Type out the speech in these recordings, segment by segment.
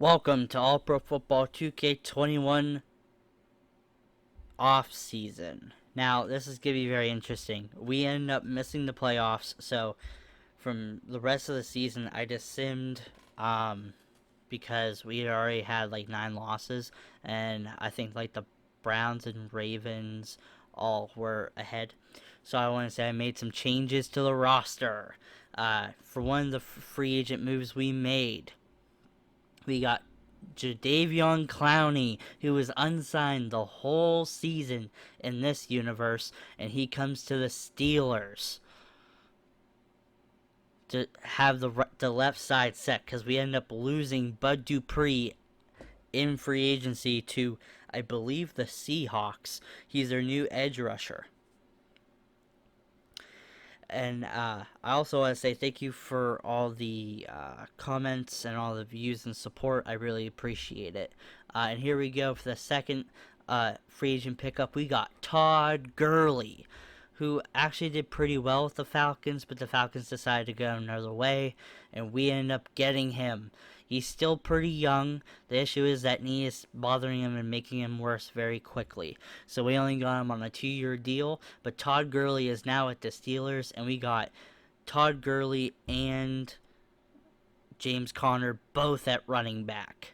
Welcome to All Pro Football 2K21 Offseason. Now, this is going to be very interesting. We ended up missing the playoffs, so from the rest of the season, I just simmed because we had already had like 9 losses, and I think like the Browns and Ravens all were ahead. So I want to say I made some changes to the roster. For one of the free agent moves we made, we got Jadeveon Clowney, who was unsigned the whole season in this universe, and he comes to the Steelers to have the left side set because we end up losing Bud Dupree in free agency to, I believe, the Seahawks. He's their new edge rusher. And I also want to say thank you for all the comments and all the views and support. I really appreciate it. And here we go for the second free agent pickup. We got Todd Gurley, who actually did pretty well with the Falcons, but the Falcons decided to go another way, and we ended up getting him. He's still pretty young. The issue is that knee is bothering him and making him worse very quickly. So we only got him on a 2-year deal, but Todd Gurley is now at the Steelers, and we got Todd Gurley and James Conner both at running back.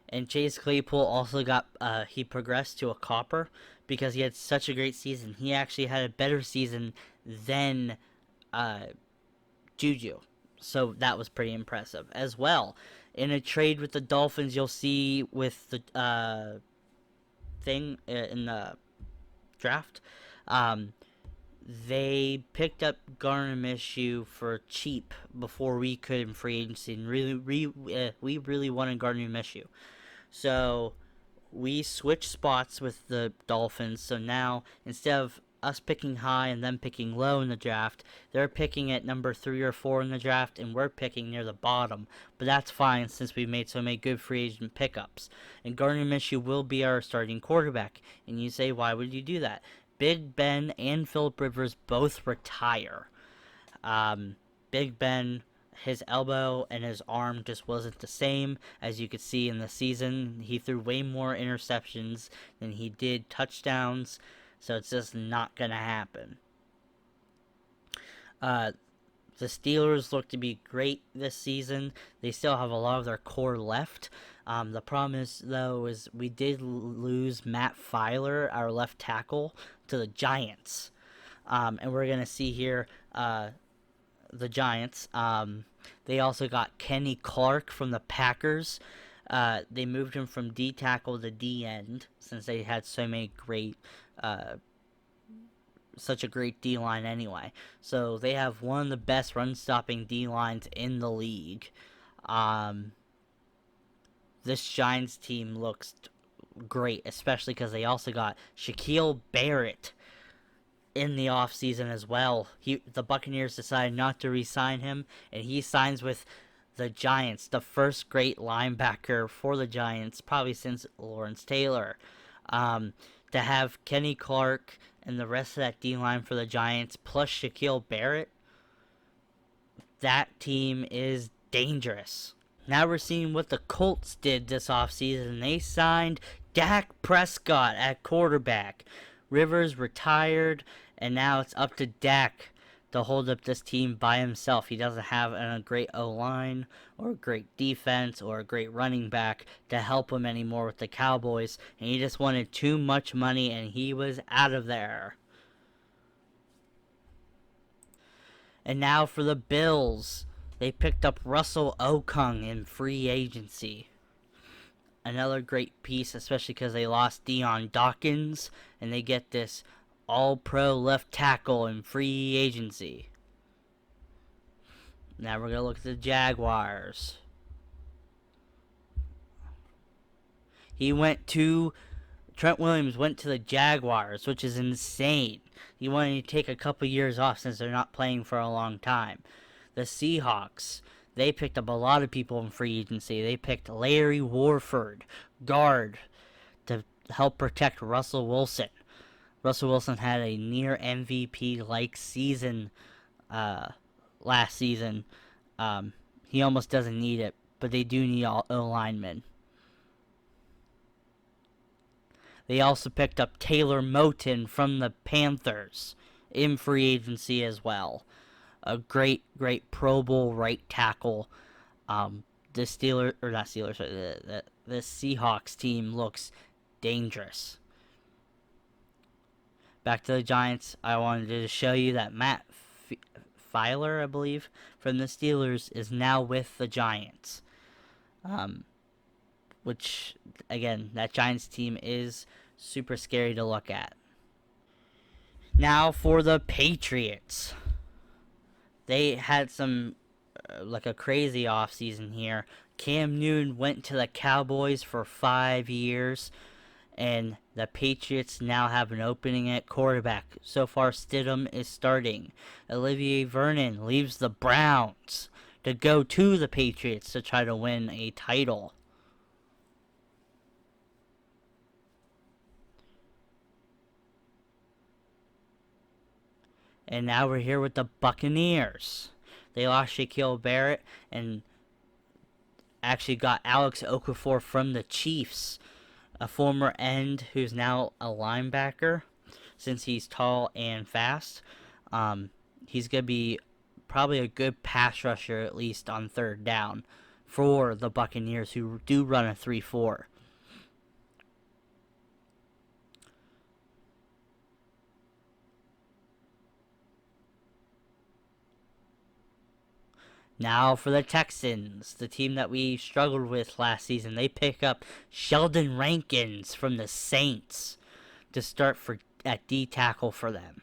And Chase Claypool also got he progressed to a copper because he had such a great season. He actually had a better season than uh, Juju, so that was pretty impressive as well. In a trade with the Dolphins, you'll see with the thing in the draft, um, they picked up Garner Minshew for cheap before we could in free agency, and we really wanted Garner Minshew. So we switched spots with the Dolphins. So now instead of us picking high and them picking low in the draft, they're picking at number 3 or 4 in the draft, and we're picking near the bottom. But that's fine since we made so many good free agent pickups. And Gardner Minshew will be our starting quarterback. And you say, why would you do that? Big Ben and Philip Rivers both retire. Big Ben, his elbow and his arm just wasn't the same. As you could see in the season, he threw way more interceptions than he did touchdowns, so it's just not going to happen. Uh, the Steelers look to be great this season. They still have a lot of their core left. The problem is, though, is we did lose Matt Filer, our left tackle, to the Giants. And we're going to see here the Giants. They also got Kenny Clark from the Packers. They moved him from D tackle to D end since they had so many great, such a great D line anyway. So they have one of the best run stopping D lines in the league. This Giants team looks great, especially because they also got Shaquille Barrett in the offseason as well. The Buccaneers decided not to re-sign him, and he signs with the Giants, the first great linebacker for the Giants, probably since Lawrence Taylor. To have Kenny Clark and the rest of that D-line for the Giants, plus Shaquille Barrett, that team is dangerous. Now we're seeing what the Colts did this offseason. They signed Dak Prescott at quarterback. Rivers retired, and now it's up to Dak to hold up this team by himself. He doesn't have a great O-line or a great defense or a great running back to help him anymore with the Cowboys, and he just wanted too much money, and he was out of there. And now for the Bills. They picked up Russell Okung in free agency. Another great piece, especially because they lost Deion Dawkins, and they get this all-pro left tackle in free agency. Now we're going to look at the Jaguars. Trent Williams went to the Jaguars, which is insane. He wanted to take a couple years off since they're not playing for a long time. The Seahawks, they picked up a lot of people in free agency. They picked Larry Warford, guard, to help protect Russell Wilson. Russell Wilson had a near MVP-like season last season. He almost doesn't need it, but they do need a lineman. They also picked up Taylor Moton from the Panthers in free agency as well. A great Pro Bowl right tackle. The Steelers, or not Steelers, the Seahawks team looks dangerous. Back to the Giants, I wanted to show you that Matt Filer, I believe, from the Steelers is now with the Giants. Which, again, that Giants team is super scary to look at. Now for the Patriots. They had some, like a crazy offseason here. Cam Newton went to the Cowboys for 5 years, and the Patriots now have an opening at quarterback. So far, Stidham is starting. Olivier Vernon leaves the Browns to go to the Patriots to try to win a title. And now we're here with the Buccaneers. They lost Shaquille Barrett and actually got Alex Okafor from the Chiefs, a former end who's now a linebacker since he's tall and fast. He's going to be probably a good pass rusher, at least on third down, for the Buccaneers, who do run a 3-4. Now for the Texans, the team that we struggled with last season. They pick up Sheldon Rankins from the Saints to start at D tackle for them.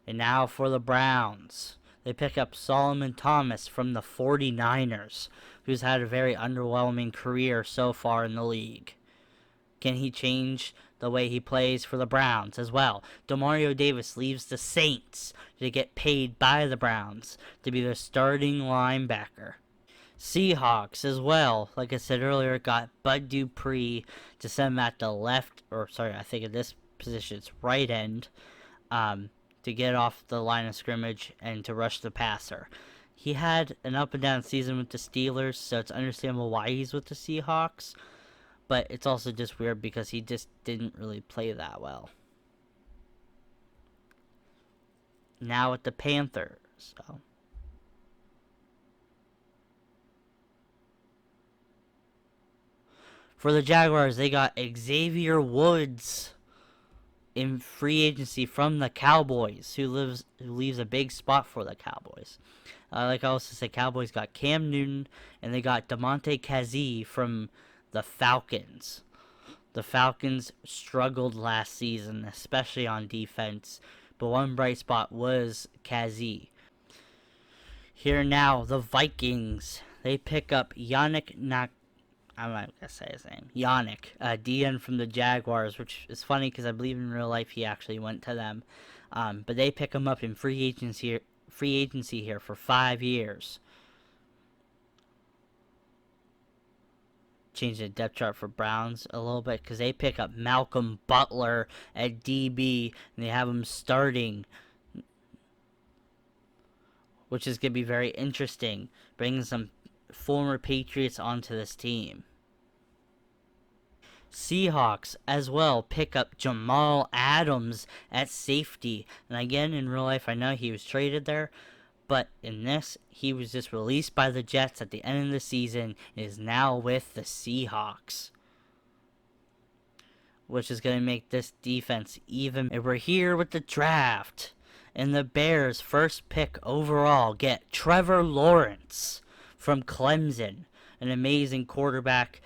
And now for the Browns. They pick up Solomon Thomas from the 49ers, who's had a very underwhelming career so far in the league. Can he change the way he plays for the Browns as well? Demario Davis leaves the Saints to get paid by the Browns to be their starting linebacker. Seahawks as well, like I said earlier, got Bud Dupree to send him at the left, or sorry, I think in this position it's right end, to get off the line of scrimmage and to rush the passer. He had an up and down season with the Steelers, so it's understandable why he's with the Seahawks. But it's also just weird because he just didn't really play that well. Now with the Panthers. So. For the Jaguars, they got Xavier Woods in free agency from the Cowboys, who leaves a big spot for the Cowboys. Like I also said, Cowboys got Cam Newton, and they got Damontae Kazee from the Falcons. The Falcons struggled last season, especially on defense, but one bright spot was Kazee. Here now, the Vikings. They pick up I'm not gonna say his name. Yannick, DN from the Jaguars, which is funny because I believe in real life he actually went to them. But they pick him up in free agency here for 5 years. Change the depth chart for Browns a little bit because they pick up Malcolm Butler at DB and they have him starting, which is going to be very interesting, bringing some former Patriots onto this team. Seahawks as well pick up Jamal Adams at safety. And again, in real life, I know he was traded there, but in this, he was just released by the Jets at the end of the season and is now with the Seahawks, which is going to make this defense even. And we're here with the draft. And the Bears' first pick overall get Trevor Lawrence from Clemson, an amazing quarterback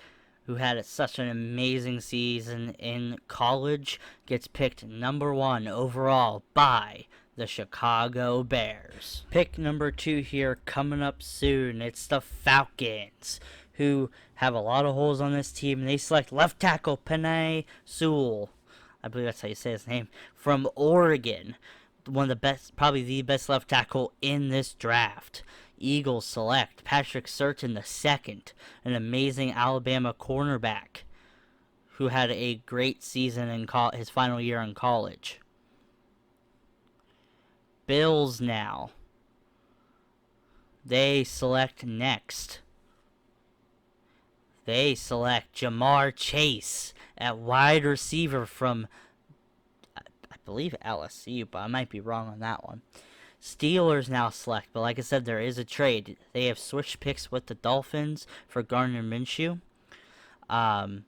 who had such an amazing season in college, gets picked number 1 overall by the Chicago Bears. Pick number 2 here coming up soon. It's the Falcons, who have a lot of holes on this team. And they select left tackle Penei Sewell, I believe that's how you say his name, from Oregon. One of the best, probably the best left tackle in this draft. Eagles select Patrick Surtain II, an amazing Alabama cornerback who had a great season in his final year in college. Bills now. They select next. They select Jamar Chase at wide receiver from, I believe, LSU, but I might be wrong on that one. Steelers now select, but like I said, there is a trade. They have switched picks with the Dolphins for Gardner Minshew. And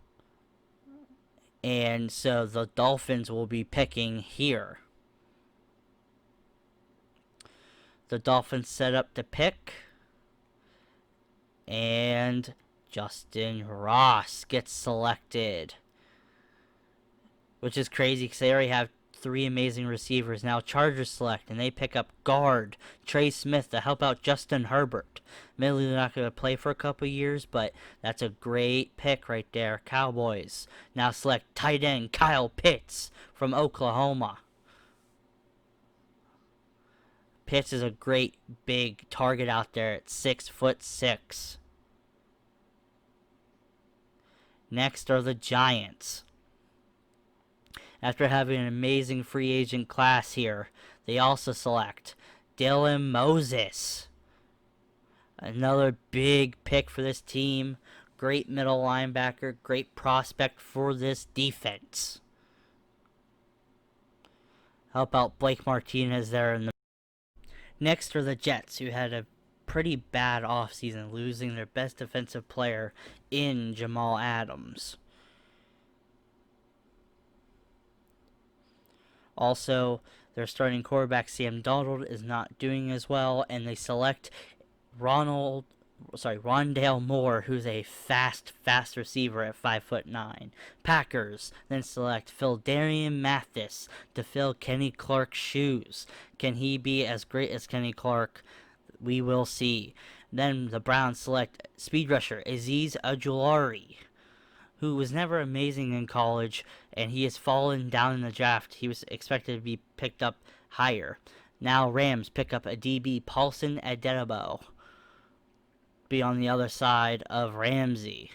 so the Dolphins will be picking here. The Dolphins set up the pick. And Justin Ross gets selected. Which is crazy because they already have 3 amazing receivers. Now Chargers select, and they pick up guard Trey Smith to help out Justin Herbert. Admittedly, they're not going to play for a couple years, but that's a great pick right there. Cowboys now select tight end Kyle Pitts from Oklahoma. Pitts is a great big target out there at 6'6". Next are the Giants. After having an amazing free agent class here, they also select Dylan Moses. Another big pick for this team. Great middle linebacker. Great prospect for this defense. Help out Blake Martinez there in the... Next are the Jets, who had a pretty bad offseason, losing their best defensive player in Jamal Adams. Also, their starting quarterback Sam Darnold is not doing as well, and they select Rondale Moore, who's a fast receiver at 5'9". Packers then select Phildarian Mathis to fill Kenny Clark's shoes. Can he be as great as Kenny Clark? We will see. Then the Browns select speed rusher Azeez Ojulari, who was never amazing in college, and he has fallen down in the draft. He was expected to be picked up higher. Now Rams pick up a DB, Paulson Adebo, be on the other side of Ramsey.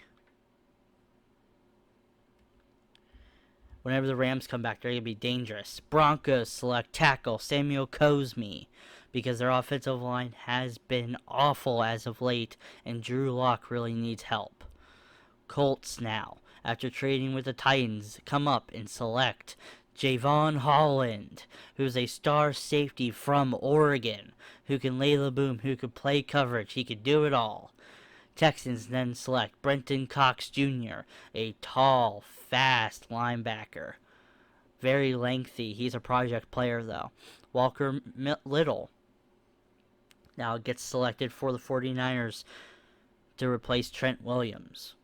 Whenever the Rams come back, they're going to be dangerous. Broncos select tackle Samuel Cosmi, because their offensive line has been awful as of late, and Drew Lock really needs help. Colts now, after trading with the Titans, come up and select Javon Holland, who's a star safety from Oregon, who can lay the boom, who can play coverage, he can do it all. Texans then select Brenton Cox Jr., a tall, fast linebacker. Very lengthy. He's a project player, though. Walker Little now gets selected for the 49ers to replace Trent Williams.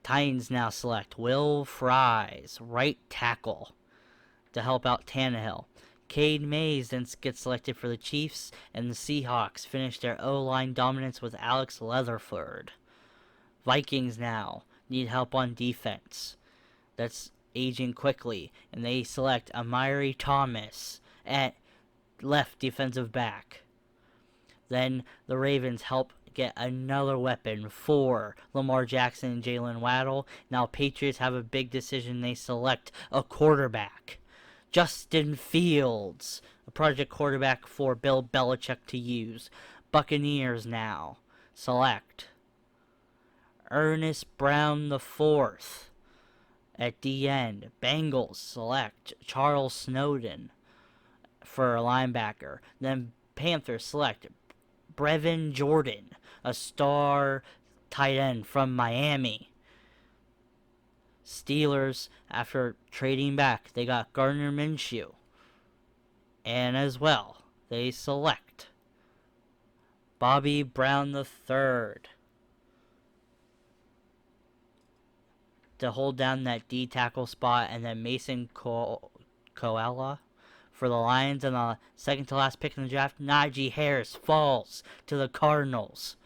Titans now select Will Fries, right tackle, to help out Tannehill. Cade Mays then gets selected for the Chiefs, and the Seahawks finish their O-line dominance with Alex Leatherford. Vikings now need help on defense. That's aging quickly, and they select Amari Thomas at left defensive back. Then the Ravens help get another weapon for Lamar Jackson and Jalen Waddle. Now Patriots have a big decision. They select a quarterback, Justin Fields, a project quarterback for Bill Belichick to use. Buccaneers now select Ernest Brown IV at the end. Bengals select Charles Snowden for a linebacker. Then Panthers select Brevin Jordan, a star tight end from Miami. Steelers, after trading back, they got Gardner Minshew. And as well, they select Bobby Brown III to hold down that D tackle spot, and then Mason Koala for the Lions. And the second to last pick in the draft, Najee Harris falls to the Cardinals.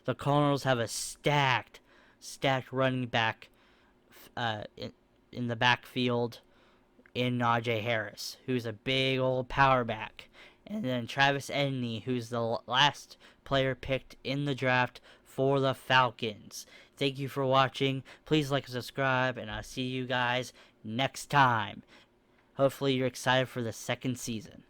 The Cardinals have a stacked running back in the backfield in Najee Harris, who's a big old power back. and then Travis Etienne, who's the last player picked in the draft for the Falcons. Thank you for watching. Please like and subscribe, and I'll see you guys next time. Hopefully you're excited for the second season.